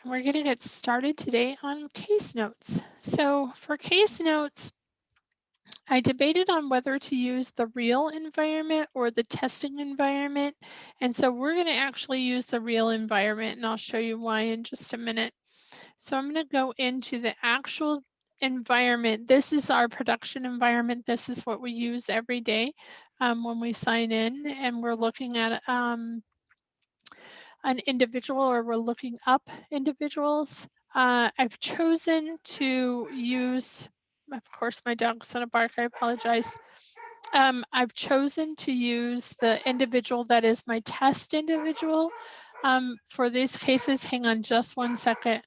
And we're going to get started today on case notes. So for case notes, I debated on whether to use the real environment or the testing environment. And so we're going to actually use the real environment, and I'll show you why in just a minute. So I'm going to go into the actual environment. This is our production environment. This is what we use every day when we sign in, and we're looking at an individual, or we're looking up individuals. I've chosen to use, of course, my dog's gonna bark, I apologize. I've chosen to use the individual that is my test individual. For these cases, hang on just one second.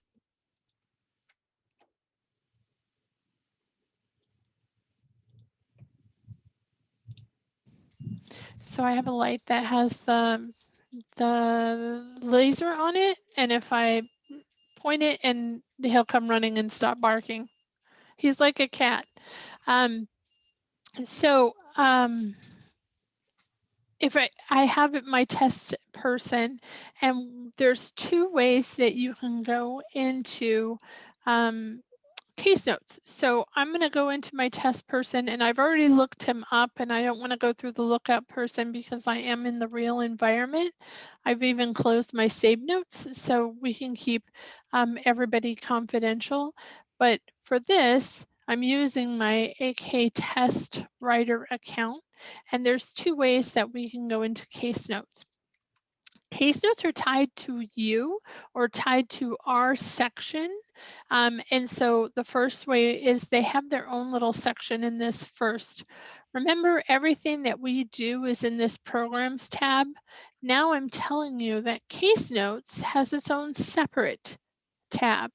So I have a light that has the laser on it, and if I point it, and he'll come running and stop barking. He's like a cat. Um, so if I have my test person, and there's two ways that you can go into case notes. So I'm going to go into my test person, and I've already looked him up, and I don't want to go through the lookup person because I am in the real environment. I've even closed my save notes so we can keep everybody confidential. But for this, I'm using my AK test writer account, and there's two ways that we can go into case notes. Case notes are tied to you or tied to our section. And so the first way is they have their own little section in this first. Remember, everything that we do is in this programs tab. Now I'm telling you that case notes has its own separate tab.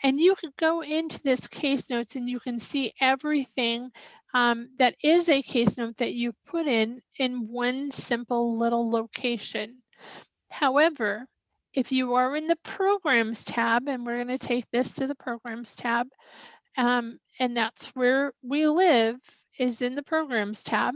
And you could go into this case notes and you can see everything that is a case note that you put in one simple little location. However, if you are in the Programs tab, and we're going to take this to the Programs tab, and that's where we live, is in the Programs tab,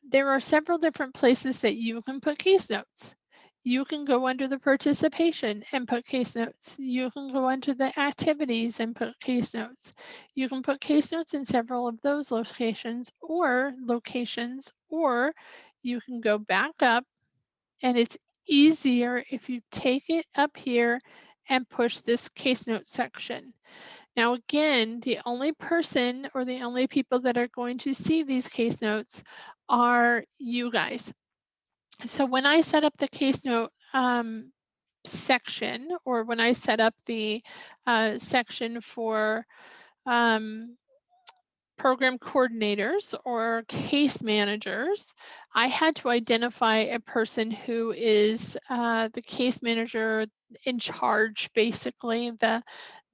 there are several different places that you can put case notes. You can go under the participation and put case notes. You can go under the activities and put case notes. You can put case notes in several of those locations, or you can go back up, and it's easier if you take it up here and push this case note section. Now, again, the only person or the only people that are going to see these case notes are you guys. So when I set up the case note section, or when I set up the section for program coordinators or case managers, I had to identify a person who is the case manager in charge, basically.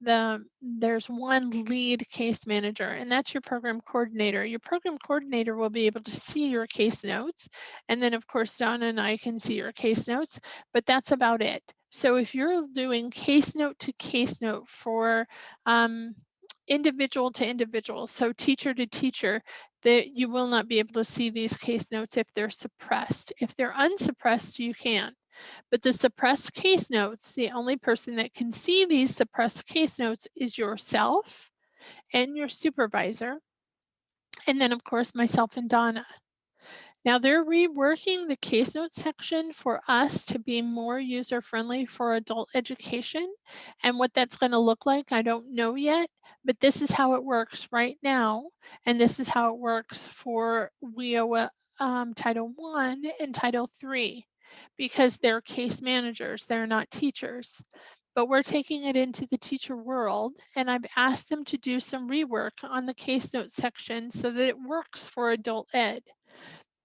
There's one lead case manager, and that's your program coordinator. Your program coordinator will be able to see your case notes, and then of course Donna and I can see your case notes, but that's about it. So if you're doing case note to case note for individual to individual, so teacher to teacher, that you will not be able to see these case notes if they're suppressed. If they're unsuppressed, you can. But the suppressed case notes, the only person that can see these suppressed case notes is yourself and your supervisor, and then of course myself and Donna. Now they're reworking the case notes section for us to be more user-friendly for adult education. And what that's going to look like, I don't know yet, but this is how it works right now. And this is how it works for WIOA Title I and Title III, because they're case managers, they're not teachers. But we're taking it into the teacher world, and I've asked them to do some rework on the case notes section so that it works for adult ed.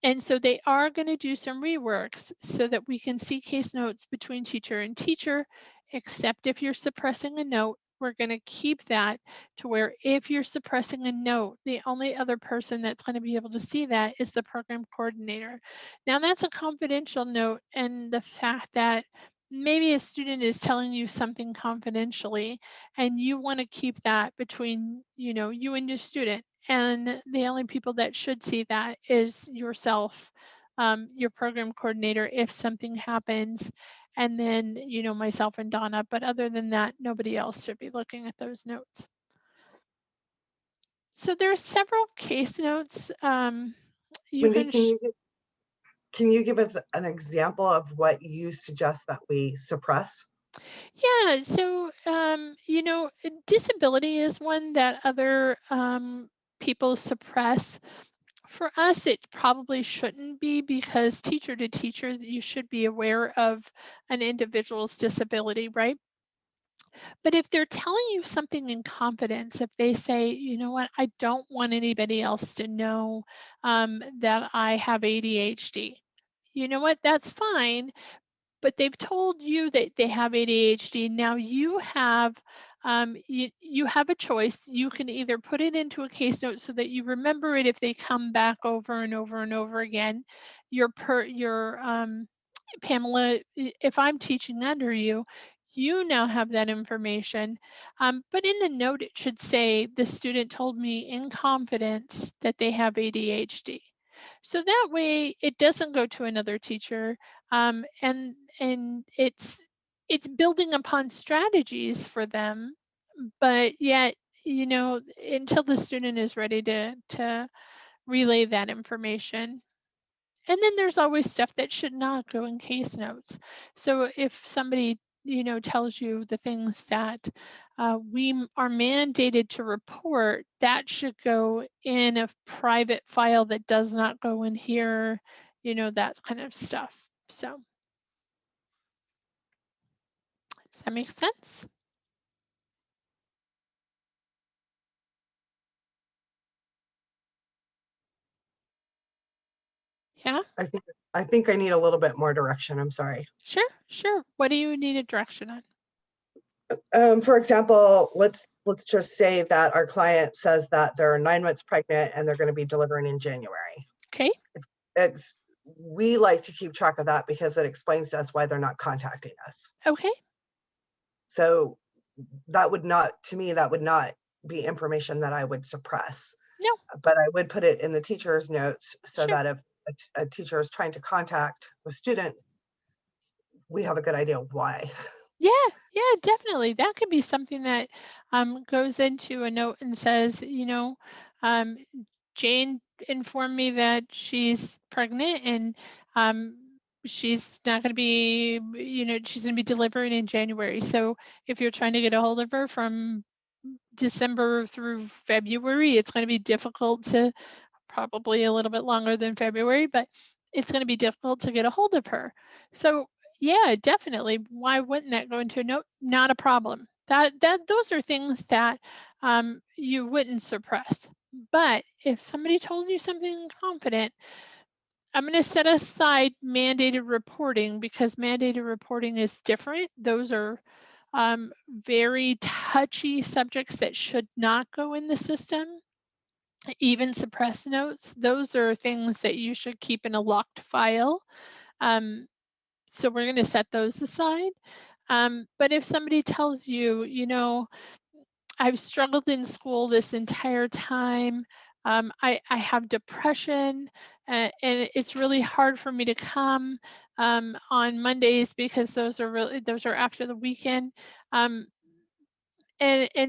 And so they are going to do some reworks so that we can see case notes between teacher and teacher, except if you're suppressing a note. We're going to keep that to where if you're suppressing a note, the only other person that's going to be able to see that is the program coordinator. Now that's a confidential note, and the fact that maybe a student is telling you something confidentially and you want to keep that between you and your student, and the only people that should see that is yourself your program coordinator if something happens, and then, myself and Donna. But other than that, nobody else should be looking at those notes. So there are several case notes. Wendy, can you give us an example of what you suggest that we suppress? Yeah, so, disability is one that other people suppress. For us, it probably shouldn't be, because teacher to teacher, you should be aware of an individual's disability, right? But if they're telling you something in confidence, if they say, you know what, I don't want anybody else to know that I have ADHD, you know what, that's fine. But they've told you that they have ADHD. Now you have you have a choice. You can either put it into a case note so that you remember it if they come back over and over and over again. Your Pamela, if I'm teaching under you, you now have that information. But in the note, it should say the student told me in confidence that they have ADHD. So that way it doesn't go to another teacher, and it's building upon strategies for them, but yet, until the student is ready to relay that information. And then there's always stuff that should not go in case notes. So if somebody, tells you the things that we are mandated to report, that should go in a private file that does not go in here, that kind of stuff. So does that make sense? Yeah, I think I need a little bit more direction. I'm sorry. sure. What do you need a direction on? For example, let's just say that our client says that they're 9 months pregnant and they're going to be delivering in January. Okay. We like to keep track of that because it explains to us why they're not contacting us. Okay. So that would not be information that I would suppress. No. But I would put it in the teacher's notes so Sure. that if a teacher is trying to contact the student, we have a good idea why. Yeah, definitely. That could be something that goes into a note and says, um, Jane informed me that she's pregnant, and she's not going to be, she's going to be delivering in January. So if you're trying to get a hold of her from December through February, it's going to be difficult to, probably a little bit longer than February, but it's going to be difficult to get a hold of her. So yeah, definitely. Why wouldn't that go into a note? Not a problem. Those are things that you wouldn't suppress. But if somebody told you something confident, I'm going to set aside mandated reporting, because mandated reporting is different. Those are very touchy subjects that should not go in the system. Even suppress notes, those are things that you should keep in a locked file. So we're going to set those aside. But if somebody tells you, I've struggled in school this entire time, I have depression, and it's really hard for me to come on Mondays, because those are after the weekend. And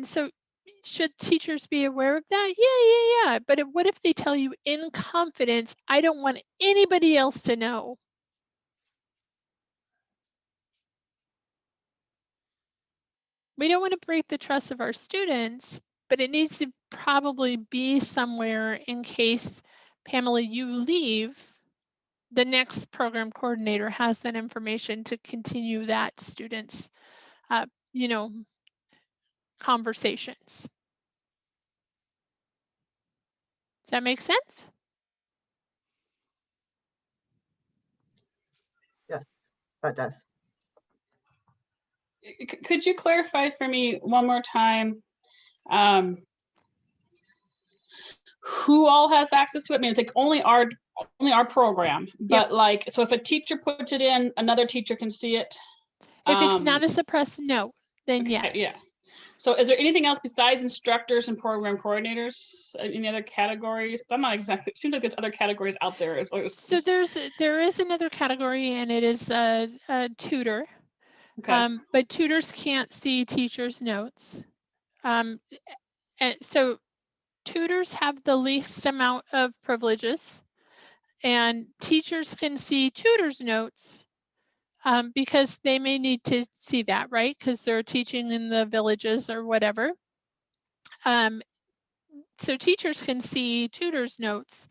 so should teachers be aware of that? Yeah. But what if they tell you in confidence, I don't want anybody else to know? We don't want to break the trust of our students, but it needs to probably be somewhere in case, Pamela, you leave, the next program coordinator has that information to continue that student's, conversations. Does that make sense? Yes, that does. Could you clarify for me one more time who all has access to it? I mean, it's like only our program, but like, so if a teacher puts it in, another teacher can see it. If it's not a suppressed note, then okay, yes. Yeah. So is there anything else besides instructors and program coordinators? Any other categories? I'm not exactly, it seems like there's other categories out there. So there is another category, and it is a tutor. Okay. But tutors can't see teachers' notes. And so tutors have the least amount of privileges, and teachers can see tutors' notes because they may need to see that, right? Because they're teaching in the villages or whatever. So teachers can see tutors' notes.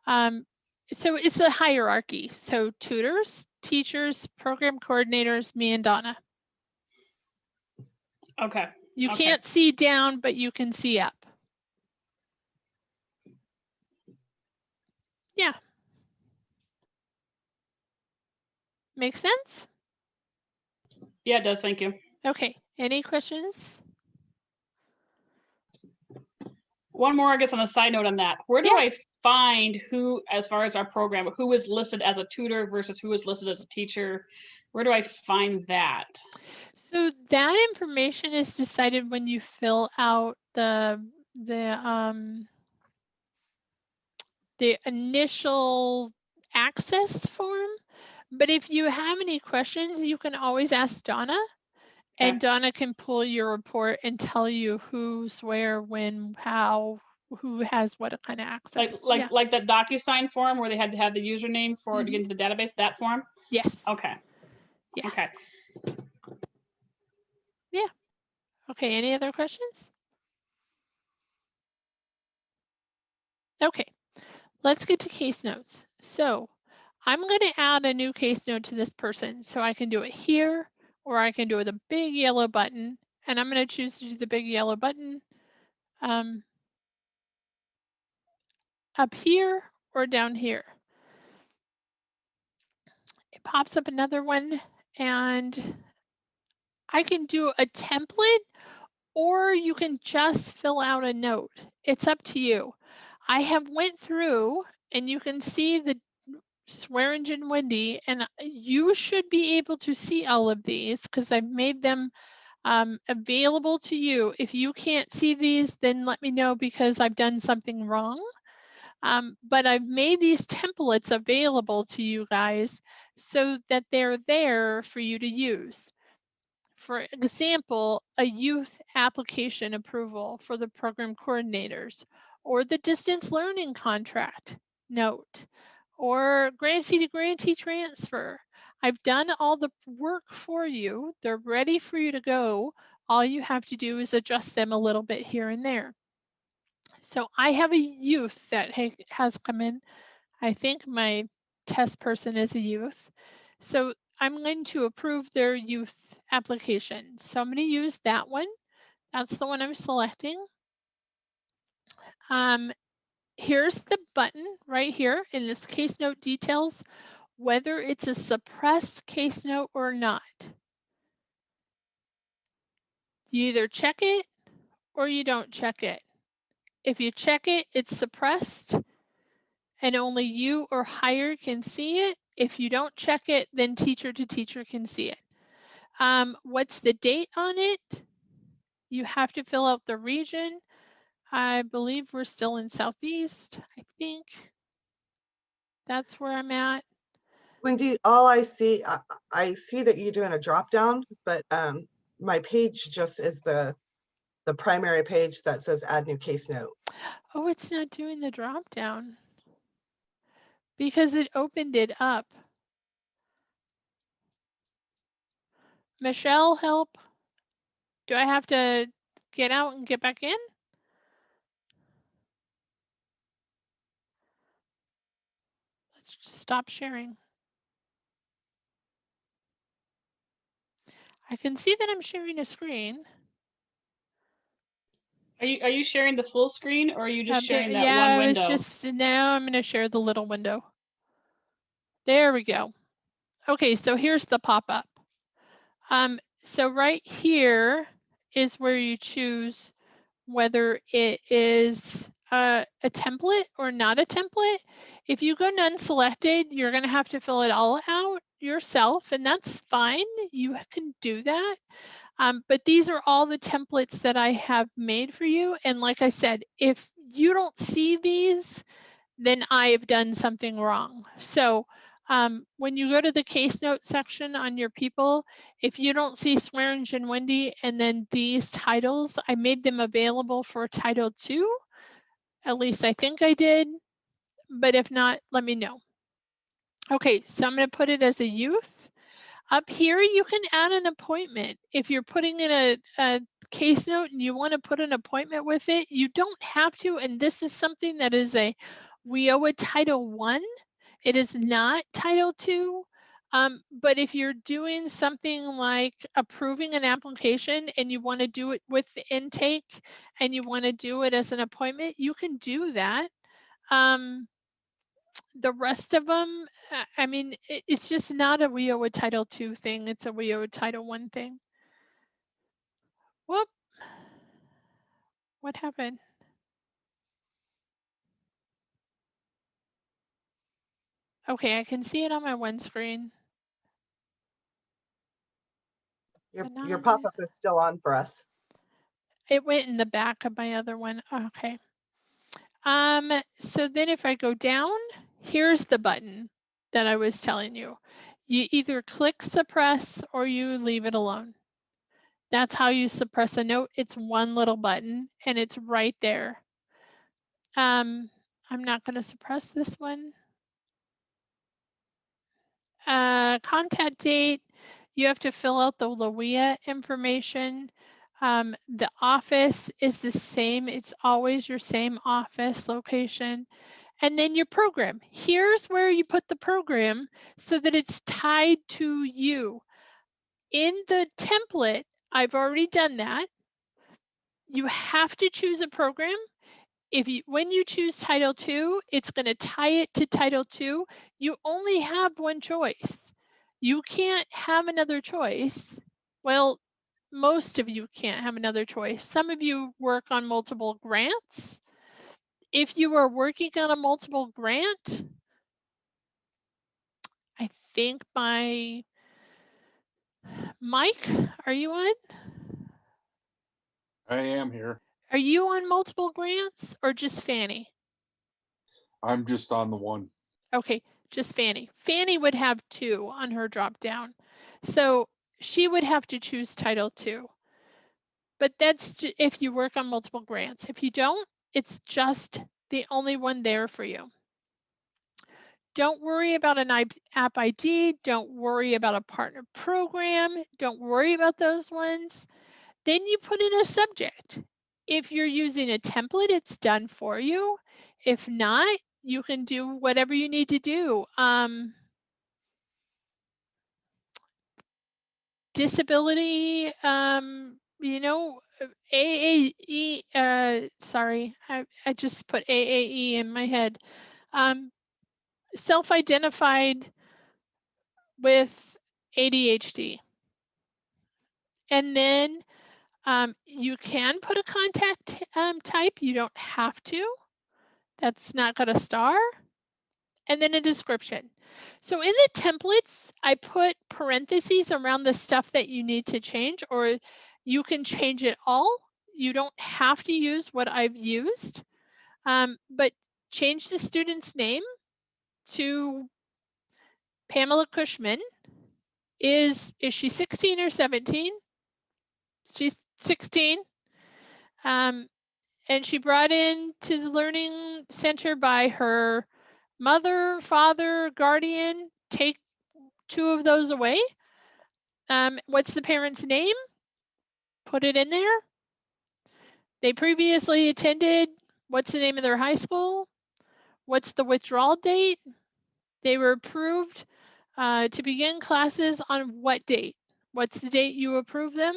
So it's a hierarchy. So tutors, teachers, program coordinators, me and Donna. Okay. You Okay. can't see down, but you can see up. Yeah. Makes sense? Yeah, it does. Thank you. Okay. Any questions? One more, I guess, on a side note on that. Where do Yeah. I find who, as far as our program, who is listed as a tutor versus who is listed as a teacher? Where do I find that? So that information is decided when you fill out the initial access form. But if you have any questions, you can always ask Donna, and Okay. Donna can pull your report and tell you who's where, when, how, who has what kind of access. Like that DocuSign form where they had to have the username for to get Mhm. into the database, that form? Yes. Okay. Yeah. Okay. Yeah. Okay, any other questions? Okay, let's get to case notes. So I'm going to add a new case note to this person. So I can do it here, or I can do it with a big yellow button. And I'm going to choose to do the big yellow button up here or down here. It pops up another one, and I can do a template, or you can just fill out a note. It's up to you. I have went through, and you can see the Swearingen Wendy, and you should be able to see all of these because I've made them available to you. If you can't see these, then let me know because I've done something wrong. But I've made these templates available to you guys so that they're there for you to use. For example, a youth application approval for the program coordinators, or the distance learning contract note, or grantee to grantee transfer. I've done all the work for you. They're ready for you to go. All you have to do is adjust them a little bit here and there. So I have a youth that has come in. I think my test person is a youth. So I'm going to approve their youth application. So I'm going to use that one. That's the one I'm selecting. Here's the button right here in this case note details, whether it's a suppressed case note or not. You either check it or you don't check it. If you check it, it's suppressed and only you or higher can see it. If you don't check it, then teacher to teacher can see it. What's the date on it? You have to fill out the region. I believe we're still in Southeast. I think that's where I'm at. Wendy, all I see that you're doing a drop down, but my page just is the primary page that says add new case note. Oh, it's not doing the drop down because it opened it up. Michelle, help. Do I have to get out and get back in? Let's just stop sharing. I can see that I'm sharing a screen. Are you sharing the full screen, or are you just sharing that yeah, one I was window? just, now I'm going to share the little window. There we go. Okay, so here's the pop-up. So right here is where you choose whether it is a template or not a template. If you go none selected, you're going to have to fill it all out yourself, and that's fine. You can do that. But these are all the templates that I have made for you. And like I said, if you don't see these, then I have done something wrong. So when you go to the case note section on your people, if you don't see Swearingen and Wendy and then these titles, I made them available for Title II. At least I think I did. But if not, let me know. Okay, so I'm going to put it as a youth. Up here, you can add an appointment. If you're putting in a case note and you want to put an appointment with it, you don't have to. And this is something that is a WIOA Title I. It is not Title II. But if you're doing something like approving an application and you want to do it with the intake and you want to do it as an appointment, you can do that. The rest of them, I mean, it's just not a WIOA Title II thing. It's a WIOA Title I thing. Whoop. What happened? Okay, I can see it on my one screen. Your pop-up is still on for us. It went in the back of my other one. Okay. So then if I go down, here's the button that I was telling you. You either click suppress or you leave it alone. That's how you suppress a note. It's one little button and it's right there. I'm not going to suppress this one. Contact date, you have to fill out the LAWIA information. The office is the same. It's always your same office location. And then your program. Here's where you put the program so that it's tied to you. In the template, I've already done that. You have to choose a program. When you choose Title II, it's going to tie it to Title II. You only have one choice. You can't have another choice. Well, most of you can't have another choice. Some of you work on multiple grants. If you are working on a multiple grant, I think Mike, are you on? I am here. Are you on multiple grants or just Fanny? I'm just on the one. Okay, just Fanny. Fanny would have 2 on her drop down. So she would have to choose Title II. But that's if you work on multiple grants. If you don't, it's just the only one there for you. Don't worry about an app ID. Don't worry about a partner program. Don't worry about those ones. Then you put in a subject. If you're using a template, it's done for you. If not, you can do whatever you need to do. Disability, you know, AAE, sorry, I just put AAE in my head. Self-identified with ADHD. And then you can put a contact type. You don't have to. That's not got a star. And then a description. So in the templates, I put parentheses around the stuff that you need to change, or you can change it all. You don't have to use what I've used, but change the student's name to Pamela Cushman. Is she 16 or 17? She's 16. And she brought in to the Learning Center by her mother, father, guardian. Take 2 of those away. What's the parent's name? Put it in there. They previously attended. What's the name of their high school? What's the withdrawal date? They were approved to begin classes on what date? What's the date you approve them?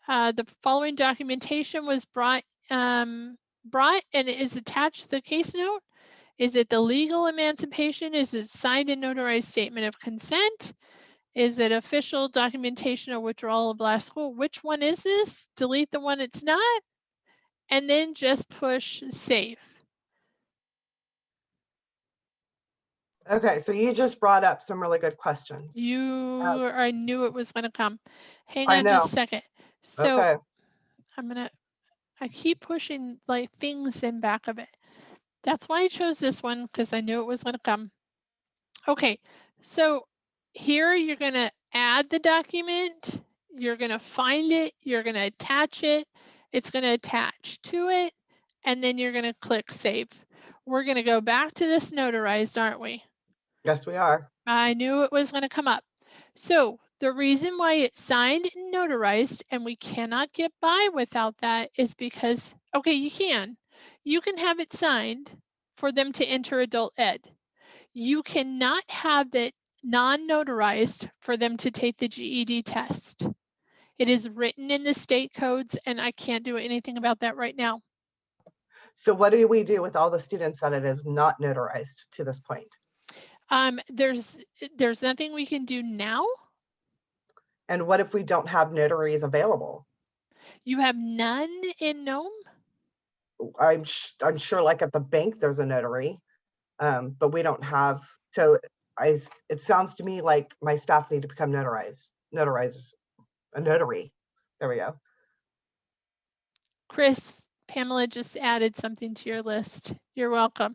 The following documentation was brought and is attached to the case note. Is it the legal emancipation? Is it signed and notarized statement of consent? Is it official documentation of withdrawal of last school? Which one is this? Delete the one it's not, and then just push save. Okay, so you just brought up some really good questions. I knew it was going to come. Hang I on just know. a second. So Okay, I keep pushing like things in back of it. That's why I chose this one, because I knew it was going to come. Okay, so here you're going to add the document, you're going to find it, you're going to attach it, it's going to attach to it, and then you're going to click save. We're going to go back to this notarized, aren't we? yes, we are. I knew it was going to come up. So the reason why it's signed and notarized and we cannot get by without that is because, okay, you can have it signed for them to enter adult ed. You cannot have it non-notarized for them to take the GED test. It is written in the state codes and I can't do anything about that right now. So what do we do with all the students that it is not notarized to this point? There's nothing we can do now. And what if we don't have notaries available? You have none in Nome? I'm sure like at the bank, there's a notary, but we don't have, so it sounds to me like my staff need to become notarize a notary. There we go. Chris, Pamela just added something to your list. You're welcome.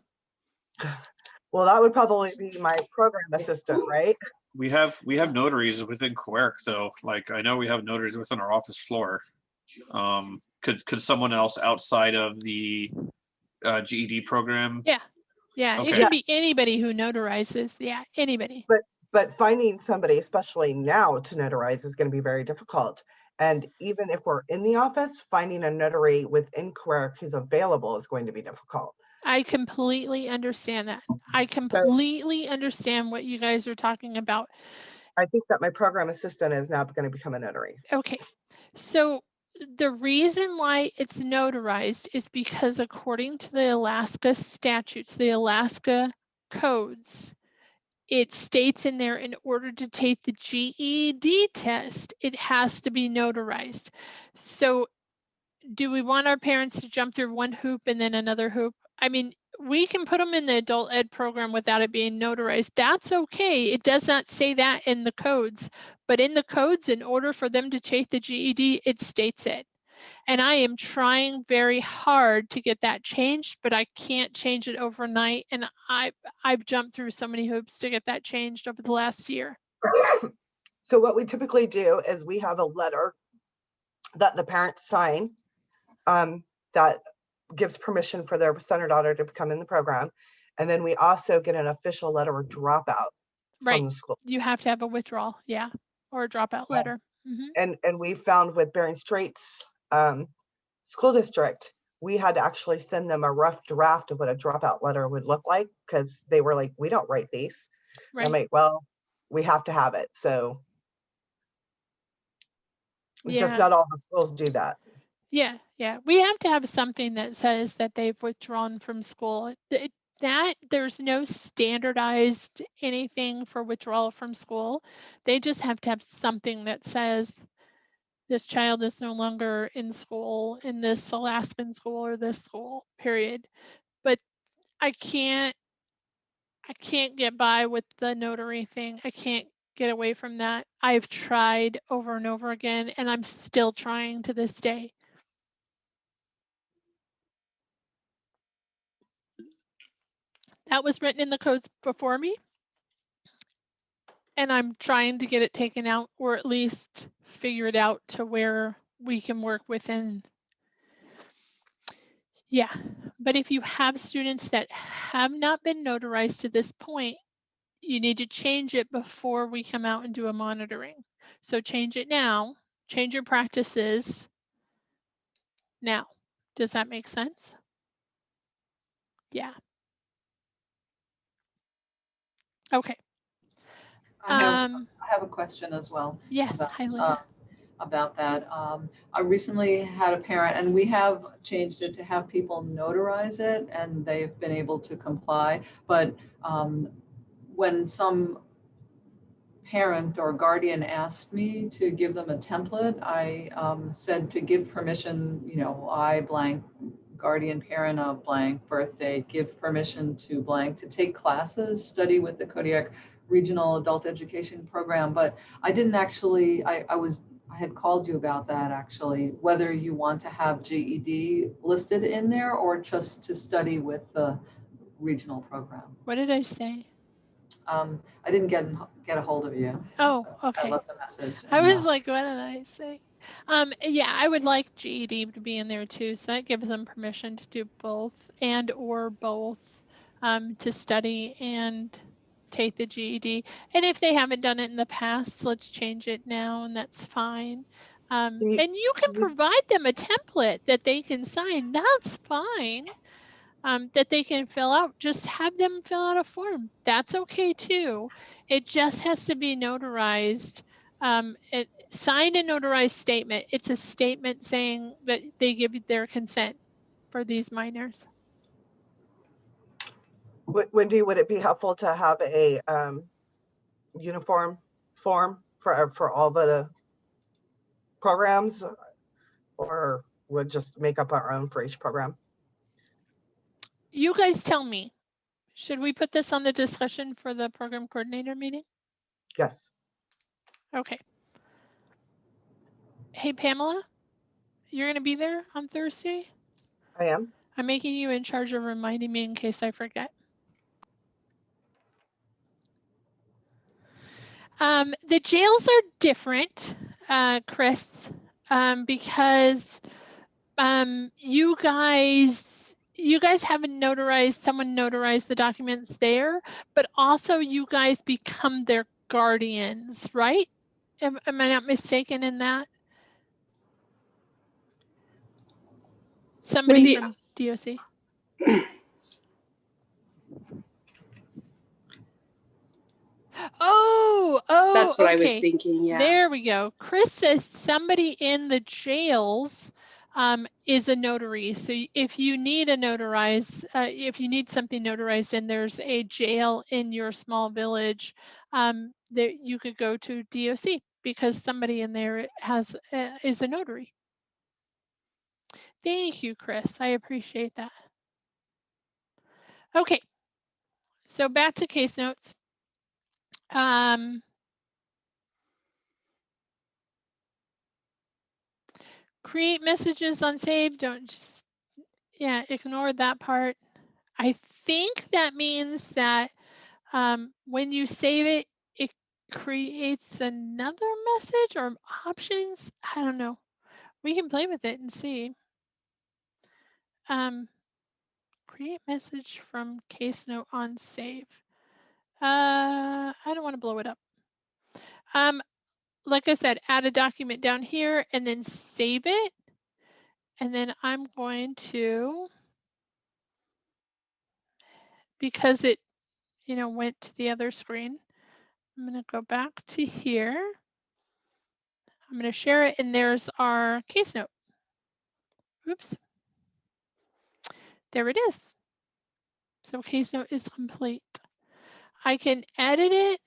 Well, that would probably be my program assistant, right? We have notaries within Quirk though. Like I know we have notaries within our office floor. Could someone else outside of the GED program? Yeah, it Okay. can be anybody who notarizes. Yeah, anybody. But finding somebody, especially now, to notarize is going to be very difficult. And even if we're in the office, finding a notary within Quirk who's available is going to be difficult. I completely understand that. I completely understand what you guys are talking about. I think that my program assistant is now going to become a notary. Okay, so the reason why it's notarized is because according to the Alaska statutes, the Alaska codes, it states in there in order to take the GED test, it has to be notarized. So do we want our parents to jump through one hoop and then another hoop? I mean, we can put them in the adult ed program without it being notarized. That's okay. It does not say that in the codes, but in the codes, in order for them to take the GED, it states it. And I am trying very hard to get that changed, but I can't change it overnight. And I've jumped through so many hoops to get that changed over the last year. So what we typically do is we have a letter that the parents sign that gives permission for their son or daughter to become in the program. And then we also get an official letter of dropout from the school. You have to have a withdrawal, yeah, or a dropout letter. And we found with Bering Straits school district, we had to actually send them a rough draft of what a dropout letter would look like, because they were like, we don't write these. I'm like, well, we have to have it. So just not all the schools do that. Yeah, we have to have something that says that they've withdrawn from school. That there's no standardized anything for withdrawal from school. They just have to have something that says this child is no longer in school in this Alaskan school or this school, period. But I can't get by with the notary thing. I can't get away from that. I've tried over and over again, and I'm still trying to this day. That was written in the codes before me. And I'm trying to get it taken out, or at least figure it out to where we can work within. Yeah, but if you have students that have not been notarized to this point, you need to change it before we come out and do a monitoring. So change it now, change your practices now. Does that make sense? Yeah. Okay. I have a question as well. Yes, hi Linda. About that. I recently had a parent, and we have changed it to have people notarize it, and they've been able to comply. But when some parent or guardian asked me to give them a template, I said to give permission, I blank guardian parent of blank birthday, give permission to blank to take classes, study with the Kodiak Regional Adult Education Program. But I didn't actually, I had called you about that actually, whether you want to have GED listed in there or just to study with the regional program. What did I say? I didn't get a hold of you. Oh, so okay. I left a message. I was like, what did I say? Yeah, I would like GED to be in there too. So that gives them permission to do both and or both, to study and take the GED. And if they haven't done it in the past, let's change it now, and that's fine. And you can provide them a template that they can sign. That's fine. That they can fill out. Just have them fill out a form. That's okay too. It just has to be notarized. Signed and notarized statement. It's a statement saying that they give their consent for these minors. Wendy, would it be helpful to have a uniform form for all the programs, or would just make up our own for each program? You guys tell me. Should we put this on the discussion for the program coordinator meeting? Yes. Okay. Hey, Pamela, you're going to be there on Thursday? I am. I'm making you in charge of reminding me in case I forget. The jails are different, Chris, because you guys haven't notarized, someone notarized the documents there, but also you guys become their guardians, right? Am I not mistaken in that? Somebody from DOC. Oh, That's what okay. I was thinking. Yeah. There we go. Chris says somebody in the jails is a notary. So if you need a notarized, if you need something notarized and there's a jail in your small village, that you could go to DOC because somebody in there has is a notary. Thank you, Chris. I appreciate that. Okay, so back to case notes. Create messages unsaved. Don't just, yeah, ignore that part. I think that means that when you save it, it creates another message or options. I don't know. We can play with it and see. Create message from case note on save. I don't want to blow it up. Like I said, add a document down here and then save it. And then I'm going to, because it, went to the other screen, I'm going to go back to here. I'm going to share it, and there's our case note. Oops. There it is. So case note is complete. I can edit it.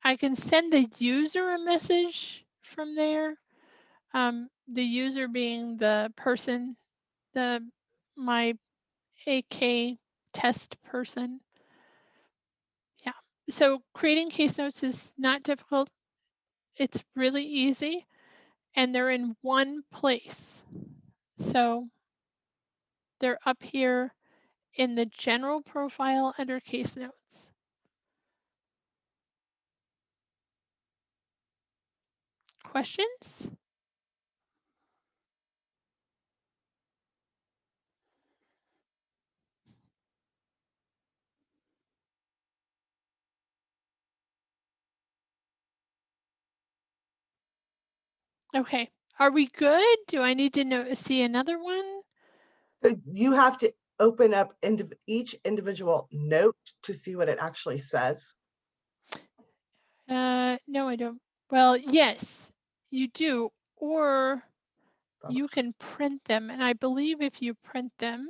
I can send the user a message from there. The user being the person, my AK test person. Yeah. So creating case notes is not difficult. It's really easy, and they're in one place. So they're up here in the general profile under case notes. Questions? Okay, are we good? Do I need to see another one? You have to open up each individual note to see what it actually says. No, I don't. Well, yes, you do, or you can print them. And I believe if you print them,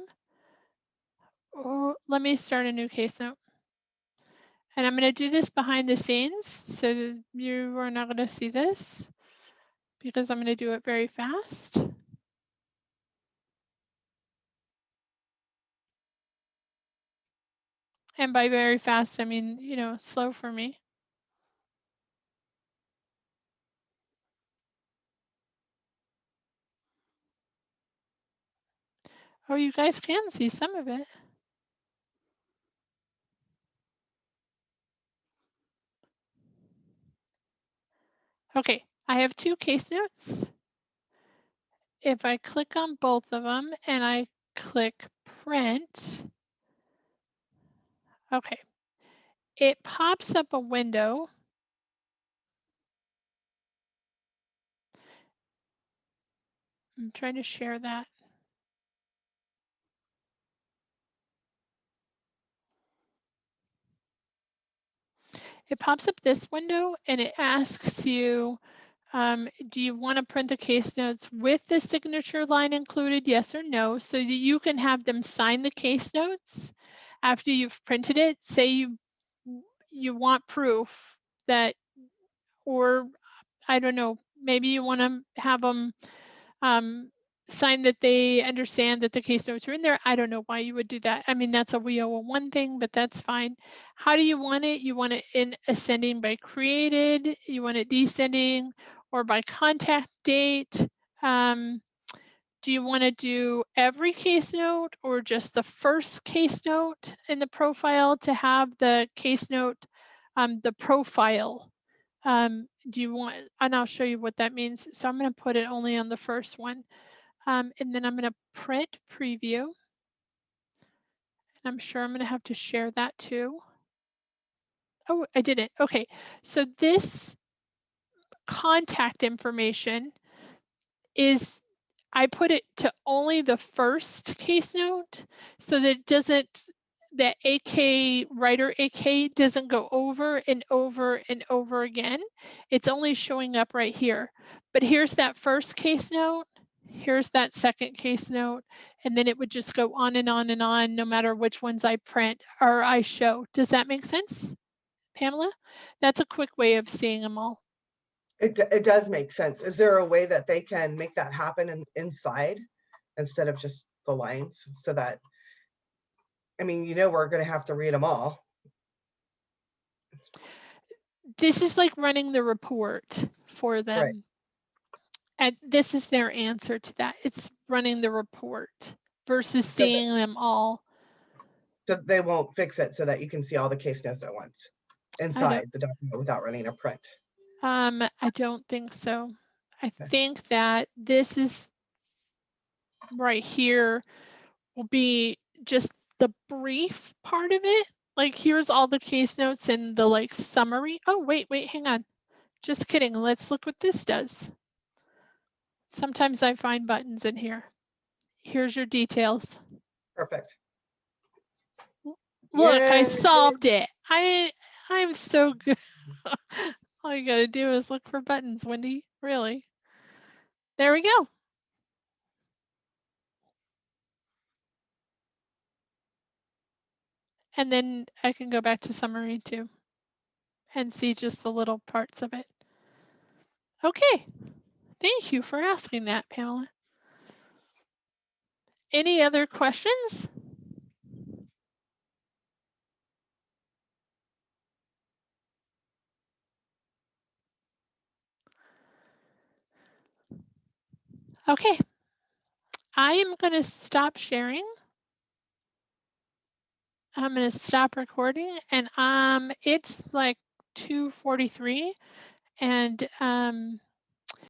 let me start a new case note. And I'm going to do this behind the scenes so that you are not going to see this because I'm going to do it very fast. And by very fast, I mean, you know, slow for me. Oh, you guys can see some of it. Okay, I have 2 case notes. If I click on both of them and I click print, okay, it pops up a window. I'm trying to share that. It pops up this window and it asks you, do you want to print the case notes with the signature line included, yes or no, so that you can have them sign the case notes after you've printed it. Say you want proof that, or I don't know, maybe you want to have them sign that they understand that the case notes are in there. I don't know why you would do that. I mean, that's a WIO1 thing, but that's fine. How do you want it? You want it in ascending by created, you want it descending, or by contact date? Do you want to do every case note or just the first case note in the profile to have the case note, the profile? Do you want, and I'll show you what that means. So I'm going to put it only on the first one. And then I'm going to print preview. And I'm sure I'm going to have to share that too. Oh, I didn't. Okay, so this contact information is, I put it to only the first case note so that it doesn't, that AK writer AK doesn't go over and over and over again. It's only showing up right here. But here's that first case note. Here's that second case note, and then it would just go on and on and on, no matter which ones I print or I show. Does that make sense, Pamela? That's a quick way of seeing them all. It does make sense. Is there a way that they can make that happen inside instead of just the lines, so that, I mean, you know, we're going to have to read them all. This is like running the report for them. Right. And this is their answer to that. It's running the report versus seeing them all. So they won't fix it so that you can see all the case notes at once inside the document without running a print. I don't think so. I think that this is right here will be just the brief part of it. Like, here's all the case notes and the like summary. Oh, wait, hang on. Just kidding. Let's look what this does. Sometimes I find buttons in here. Here's your details. Perfect. Look, Yay. I solved it. I'm so good. All you gotta do is look for buttons, Wendy. Really. There we go. And then I can go back to summary too and see just the little parts of it. Okay. Thank you for asking that, Pamela. Any other questions? Okay. I am going to stop sharing. I'm going to stop recording, and it's like 2:43, and